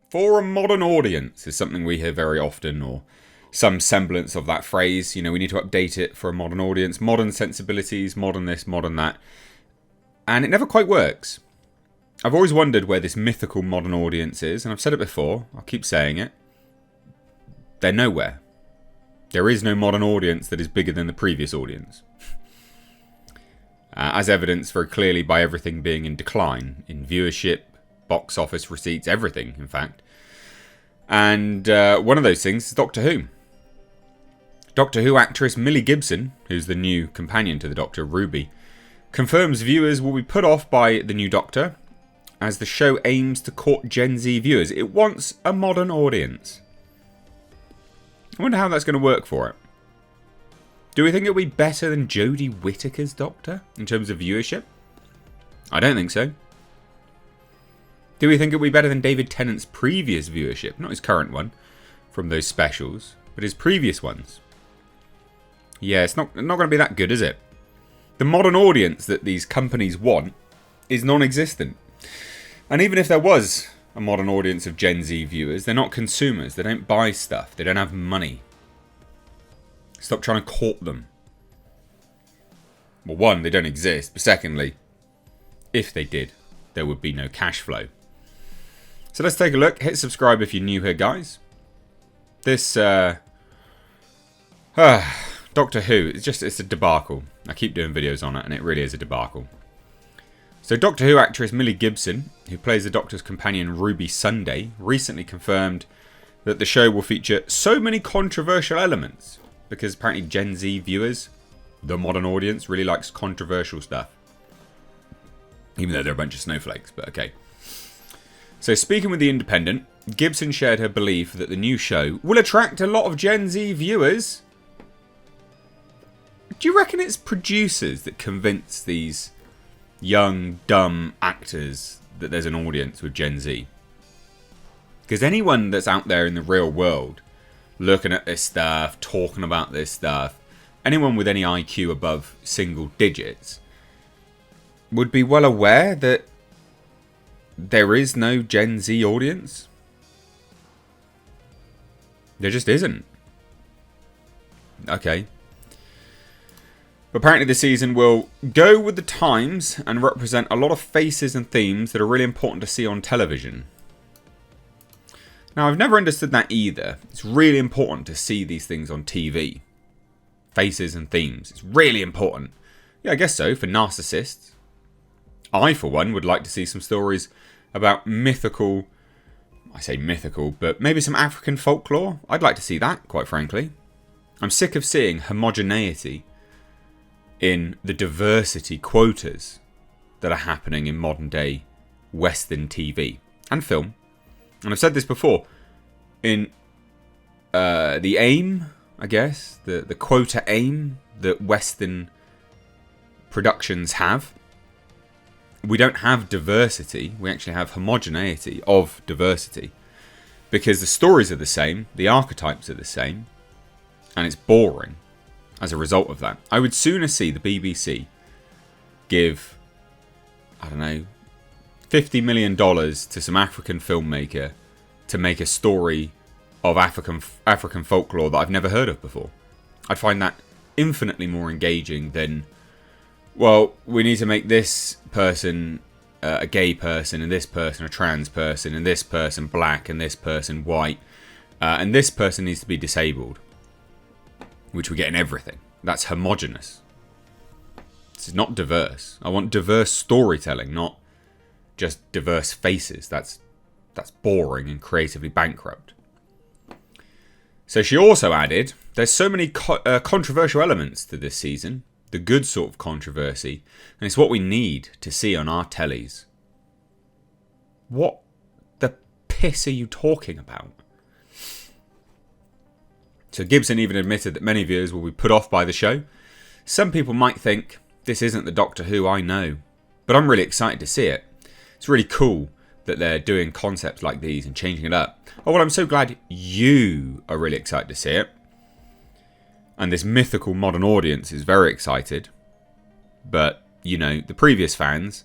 For a modern audience is something we hear very often, or some semblance of that phrase. You know, we need to update it for a modern audience, modern sensibilities, modern this, modern that. And it never quite works. I've always wondered where this mythical modern audience is, and I've said it before, I'll keep saying it. They're nowhere. There is no modern audience that is bigger than the previous audience. As evidenced very clearly by everything being in decline, in viewership, box office receipts, everything, in fact. And one of those things is Doctor Who. Doctor Who actress Millie Gibson, who's the new companion to the Doctor, Ruby, confirms viewers will be put off by the new Doctor, as the show aims to court Gen Z viewers. It wants a modern audience. I wonder how that's going to work for it. Do we think it'll be better than Jodie Whittaker's Doctor in terms of viewership? I don't think so. Do we think it'll be better than David Tennant's previous viewership? Not his current one, from those specials, but his previous ones. Yeah, it's not going to be that good, is it? The modern audience that these companies want is non-existent. And even if there was a modern audience of Gen Z viewers, they're not consumers. They don't buy stuff. They don't have money. Stop trying to court them. Well, one, they don't exist. But secondly, if they did, there would be no cash flow. So let's take a look. Hit subscribe if you're new here, guys. This Doctor Who, it's a debacle. I keep doing videos on it, and it really is a debacle. So Doctor Who actress Millie Gibson, who plays the Doctor's companion Ruby Sunday, recently confirmed that the show will feature so many controversial elements, because apparently Gen Z viewers, the modern audience, really likes controversial stuff. Even though they're a bunch of snowflakes, but okay. So speaking with The Independent, Gibson shared her belief that the new show will attract a lot of Gen Z viewers. Do you reckon it's producers that convince these young, dumb actors that there's an audience with Gen Z? Because anyone that's out there in the real world, looking at this stuff, talking about this stuff, anyone with any IQ above single digits would be well aware that there is no Gen Z audience. There just isn't. Okay. But apparently the season will go with the times and represent a lot of faces and themes that are really important to see on television. Now, I've never understood that either. It's really important to see these things on TV. Faces and themes. It's really important. Yeah, I guess so, for narcissists. I, for one, would like to see some stories about mythical... I say mythical, but maybe some African folklore. I'd like to see that, quite frankly. I'm sick of seeing homogeneity in the diversity quotas that are happening in modern day Western TV and film. And I've said this before, in the aim, I guess, the quota aim that Western productions have, we don't have diversity, we actually have homogeneity of diversity. Because the stories are the same, the archetypes are the same, and it's boring as a result of that. I would sooner see the BBC give, I don't know, $50 million to some African filmmaker to make a story of African folklore that I've never heard of before. I'd find that infinitely more engaging than, well, we need to make this person a gay person, and this person a trans person, and this person black, and this person white, and this person needs to be disabled, which we get in everything. That's homogenous. It's not diverse. I want diverse storytelling, not just diverse faces. That's boring and creatively bankrupt. So she also added, there's so many controversial elements to this season, the good sort of controversy, and it's what we need to see on our tellies. What the piss are you talking about? So Gibson even admitted that many viewers will be put off by the show. Some people might think, this isn't the Doctor Who I know, but I'm really excited to see it. It's really cool that they're doing concepts like these and changing it up. Oh, well, I'm so glad you are really excited to see it. And this mythical modern audience is very excited. But, you know, the previous fans,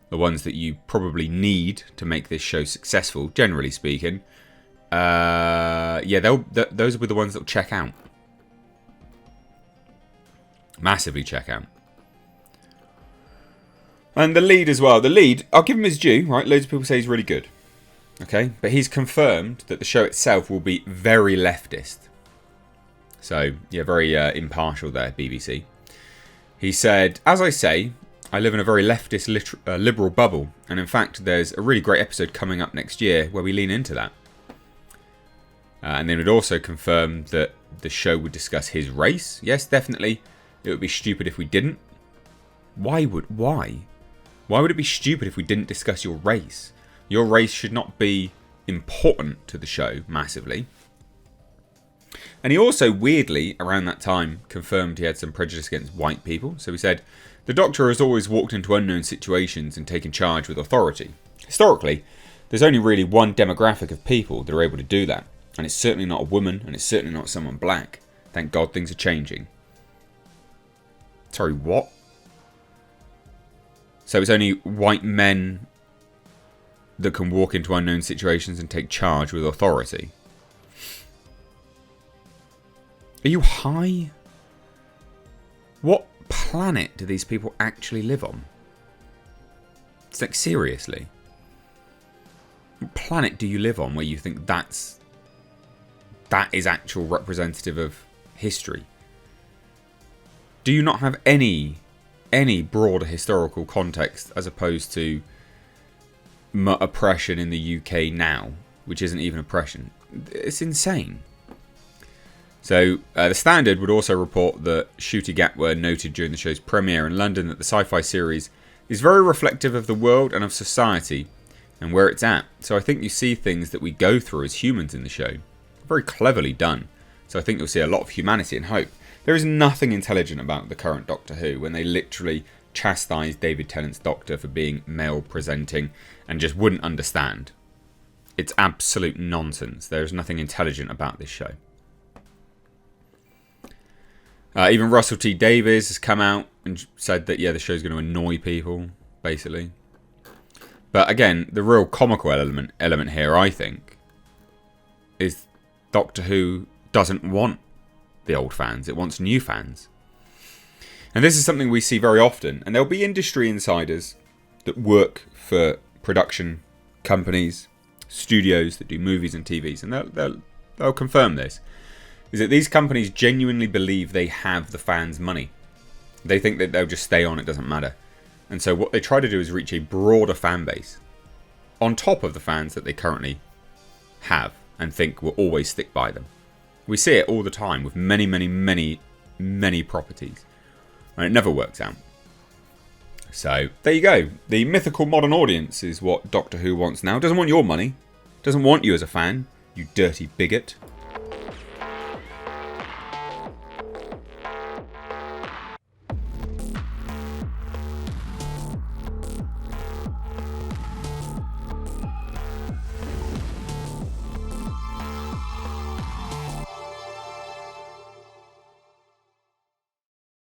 the ones that you probably need to make this show successful, generally speaking, those will be the ones that will check out. Massively check out. And the lead as well. The lead, I'll give him his due, right? Loads of people say he's really good. Okay? But he's confirmed that the show itself will be very leftist. So, yeah, very impartial there, BBC. He said, as I say, I live in a very leftist, liberal bubble. And in fact, there's a really great episode coming up next year where we lean into that. And then it also confirmed that the show would discuss his race. Yes, definitely. It would be stupid if we didn't. Why? Why would it be stupid if we didn't discuss your race? Your race should not be important to the show massively. And he also, weirdly, around that time, confirmed he had some prejudice against white people. So he said, the Doctor has always walked into unknown situations and taken charge with authority. Historically, there's only really one demographic of people that are able to do that. And it's certainly not a woman, and it's certainly not someone black. Thank God things are changing. Sorry, what? So it's only white men that can walk into unknown situations and take charge with authority. Are you high? What planet do these people actually live on? It's like, seriously. What planet do you live on where you think that is actual representative of history? Do you not have any broader historical context as opposed to oppression in the UK now, which isn't even oppression? It's insane. So, the Standard would also report that Ncuti Gatwa noted during the show's premiere in London that the sci-fi series is very reflective of the world and of society and where it's at. So I think you see things that we go through as humans in the show. Very cleverly done. So I think you'll see a lot of humanity and hope. There is nothing intelligent about the current Doctor Who when they literally chastise David Tennant's Doctor for being male presenting and just wouldn't understand. It's absolute nonsense. There is nothing intelligent about this show. Even Russell T Davies has come out and said that, yeah, the show's going to annoy people, basically. But again, the real comical element here, I think, is Doctor Who doesn't want the old fans. It wants new fans. And this is something we see very often. And there'll be industry insiders that work for production companies, studios that do movies and TVs. And they'll confirm this. Is that these companies genuinely believe they have the fans' money. They think that they'll just stay on, it doesn't matter. And so what they try to do is reach a broader fan base on top of the fans that they currently have and think will always stick by them. We see it all the time with many, many, many, many properties. And it never works out. So, there you go. The mythical modern audience is what Doctor Who wants now. Doesn't want your money. Doesn't want you as a fan, you dirty bigot.